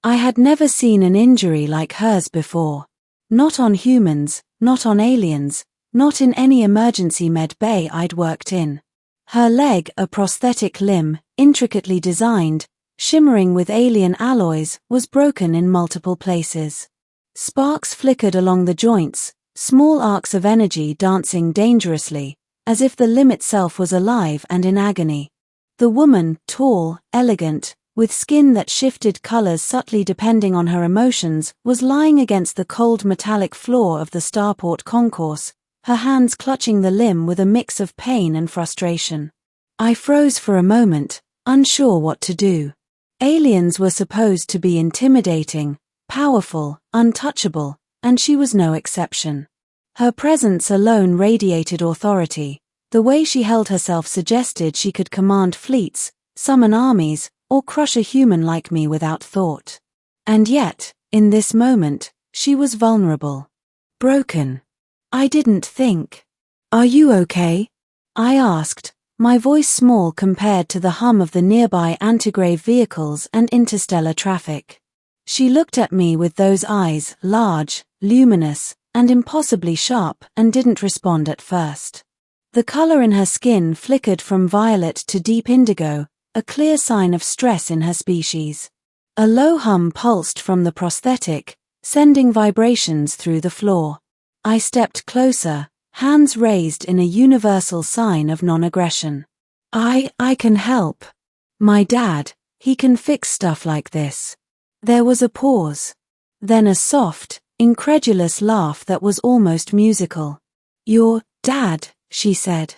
I had never seen an injury like hers before. Not on humans, not on aliens, not in any emergency med bay I'd worked in. Her leg, a prosthetic limb, intricately designed, shimmering with alien alloys, was broken in multiple places. Sparks flickered along the joints, small arcs of energy dancing dangerously, as if the limb itself was alive and in agony. The woman, tall, elegant, with skin that shifted colors subtly depending on her emotions, was lying against the cold metallic floor of the starport concourse, her hands clutching the limb with a mix of pain and frustration. I froze for a moment, unsure what to do. Aliens were supposed to be intimidating, powerful, untouchable, and she was no exception. Her presence alone radiated authority. The way she held herself suggested she could command fleets, summon armies, or crush a human like me without thought. And yet, in this moment, she was vulnerable. Broken. I didn't think. "Are you okay?" I asked, my voice small compared to the hum of the nearby antigrave vehicles and interstellar traffic. She looked at me with those eyes, large, luminous, and impossibly sharp, and didn't respond at first. The color in her skin flickered from violet to deep indigo, a clear sign of stress in her species. A low hum pulsed from the prosthetic, sending vibrations through the floor. I stepped closer, hands raised in a universal sign of non-aggression. I can help. My dad, he can fix stuff like this." There was a pause. Then a soft, incredulous laugh that was almost musical. "Your dad," she said.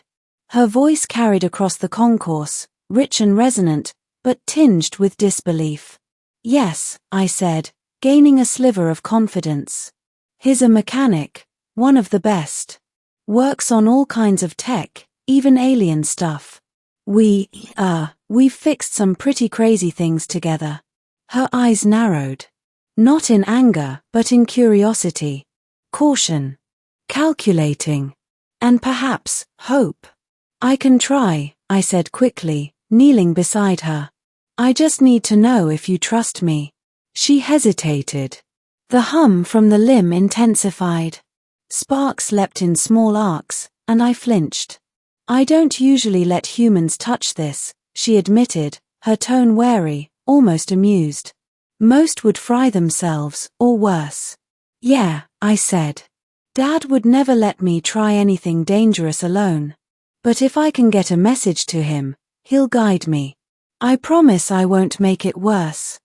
Her voice carried across the concourse, rich and resonant, but tinged with disbelief. "Yes," I said, gaining a sliver of confidence. "He's a mechanic, one of the best. Works on all kinds of tech, even alien stuff. We've fixed some pretty crazy things together." Her eyes narrowed. Not in anger, but in curiosity. Caution. Calculating. And perhaps, hope. "I can try," I said quickly, kneeling beside her. "I just need to know if you trust me." She hesitated. The hum from the limb intensified. Sparks leapt in small arcs, and I flinched. "I don't usually let humans touch this," she admitted, her tone wary, almost amused. "Most would fry themselves, or worse." "Yeah," I said. "Dad would never let me try anything dangerous alone. But if I can get a message to him, he'll guide me. I promise I won't make it worse."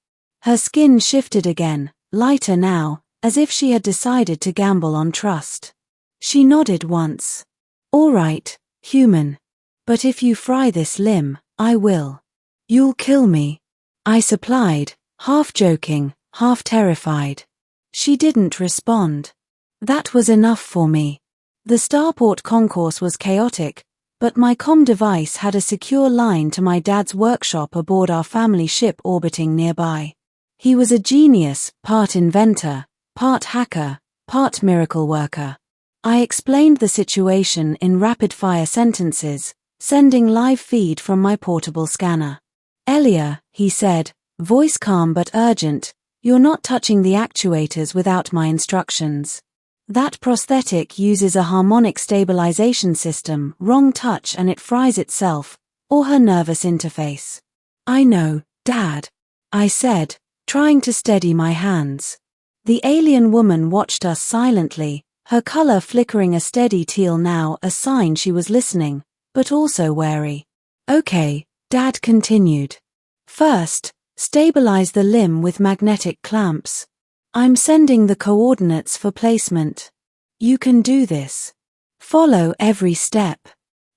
Her skin shifted again, lighter now, as if she had decided to gamble on trust. She nodded once. "All right, human. But if you fry this limb, I will." "You'll kill me," I supplied, half joking, half terrified. She didn't respond. That was enough for me. The starport concourse was chaotic, but my comm device had a secure line to my dad's workshop aboard our family ship orbiting nearby. He was a genius, part inventor, part hacker, part miracle worker. I explained the situation in rapid-fire sentences, sending live feed from my portable scanner. "Elia," he said, voice calm but urgent, "you're not touching the actuators without my instructions. That prosthetic uses a harmonic stabilization system, wrong touch and it fries itself, or her nervous interface." "I know, Dad," I said, trying to steady my hands. The alien woman watched us silently, her color flickering a steady teal now, a sign she was listening, but also wary. "Okay," Dad continued. "First, stabilize the limb with magnetic clamps. I'm sending the coordinates for placement. You can do this. Follow every step."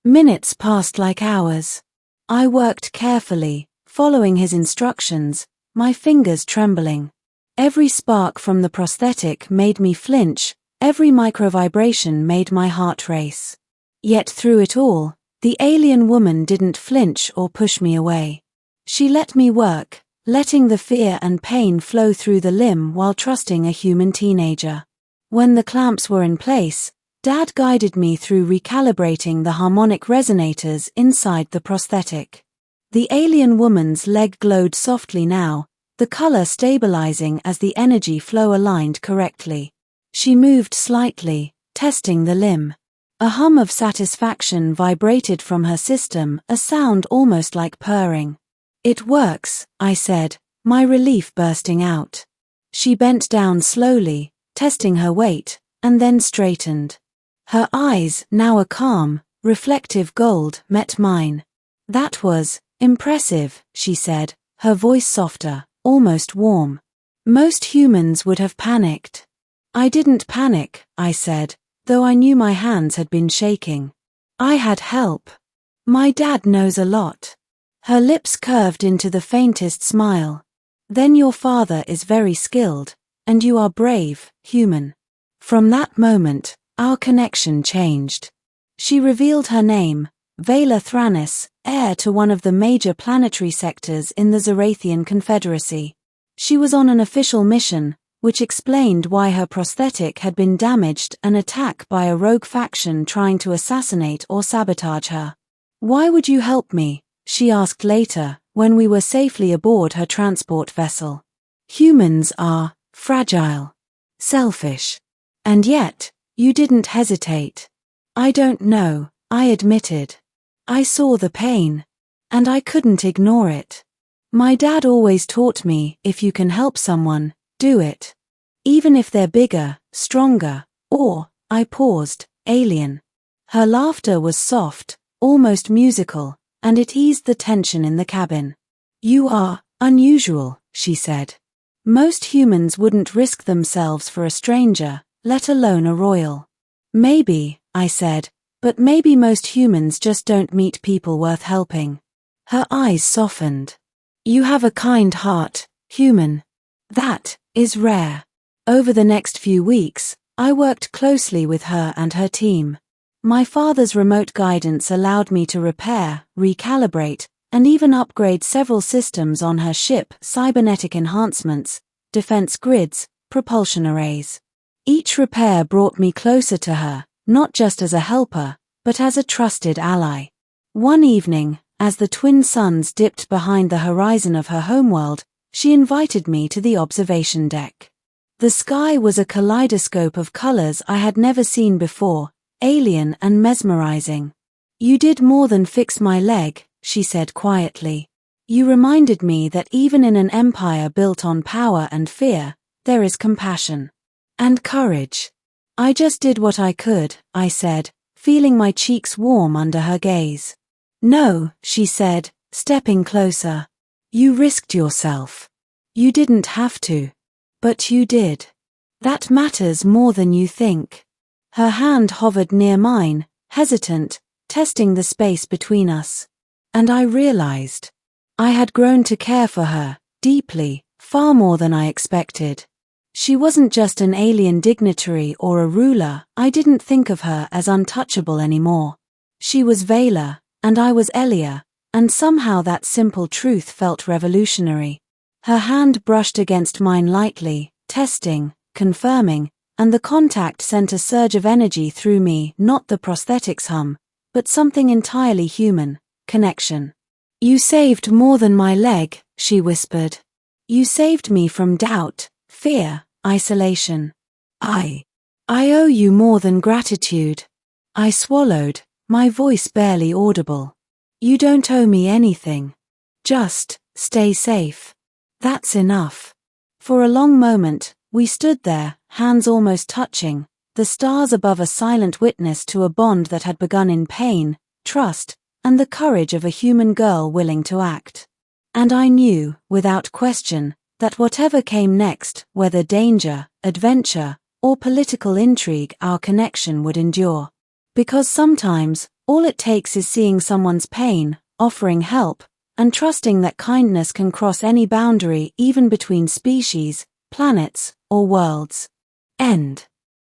Minutes passed like hours. I worked carefully, following his instructions, my fingers trembling. Every spark from the prosthetic made me flinch, every microvibration made my heart race. Yet through it all, the alien woman didn't flinch or push me away. She let me work, letting the fear and pain flow through the limb while trusting a human teenager. When the clamps were in place, Dad guided me through recalibrating the harmonic resonators inside the prosthetic. The alien woman's leg glowed softly now, the color stabilizing as the energy flow aligned correctly. She moved slightly, testing the limb. A hum of satisfaction vibrated from her system, a sound almost like purring. "It works," I said, my relief bursting out. She bent down slowly, testing her weight, and then straightened. Her eyes, now a calm, reflective gold, met mine. "That was impressive," she said, her voice softer, almost warm. "Most humans would have panicked." "I didn't panic," I said, though I knew my hands had been shaking. "I had help. My dad knows a lot." Her lips curved into the faintest smile. "Then your father is very skilled, and you are brave, human." From that moment, our connection changed. She revealed her name, Vela Thranis, heir to one of the major planetary sectors in the Zarathian Confederacy. She was on an official mission, which explained why her prosthetic had been damaged an attack by a rogue faction trying to assassinate or sabotage her. "Why would you help me?" she asked later, when we were safely aboard her transport vessel. "Humans are fragile, selfish. And yet, you didn't hesitate." "I don't know," I admitted. "I saw the pain. And I couldn't ignore it. My dad always taught me, if you can help someone, do it. Even if they're bigger, stronger, or," I paused, "alien." Her laughter was soft, almost musical, and it eased the tension in the cabin. "You are unusual," she said. "Most humans wouldn't risk themselves for a stranger, let alone a royal." "Maybe," I said, "but maybe most humans just don't meet people worth helping." Her eyes softened. "You have a kind heart, human. That is rare." Over the next few weeks, I worked closely with her and her team. My father's remote guidance allowed me to repair, recalibrate, and even upgrade several systems on her ship: cybernetic enhancements, defense grids, propulsion arrays. Each repair brought me closer to her, not just as a helper, but as a trusted ally. One evening, as the twin suns dipped behind the horizon of her homeworld, she invited me to the observation deck. The sky was a kaleidoscope of colors I had never seen before, alien and mesmerizing. "You did more than fix my leg," she said quietly. "You reminded me that even in an empire built on power and fear, there is compassion. And courage." "I just did what I could," I said, feeling my cheeks warm under her gaze. "No," she said, stepping closer. "You risked yourself. You didn't have to. But you did. That matters more than you think." Her hand hovered near mine, hesitant, testing the space between us. And I realized. I had grown to care for her, deeply, far more than I expected. She wasn't just an alien dignitary or a ruler. I didn't think of her as untouchable anymore. She was Vela, and I was Elia, and somehow that simple truth felt revolutionary. Her hand brushed against mine lightly, testing, confirming, and the contact sent a surge of energy through me, not the prosthetic's hum, but something entirely human: connection. "You saved more than my leg," she whispered. "You saved me from doubt, fear, isolation. I owe you more than gratitude." I swallowed, my voice barely audible. "You don't owe me anything. Just stay safe. That's enough." For a long moment, we stood there, hands almost touching, the stars above a silent witness to a bond that had begun in pain, trust, and the courage of a human girl willing to act. And I knew, without question, that whatever came next, whether danger, adventure, or political intrigue, our connection would endure. Because sometimes, all it takes is seeing someone's pain, offering help, and trusting that kindness can cross any boundary, even between species, planets, or worlds. End.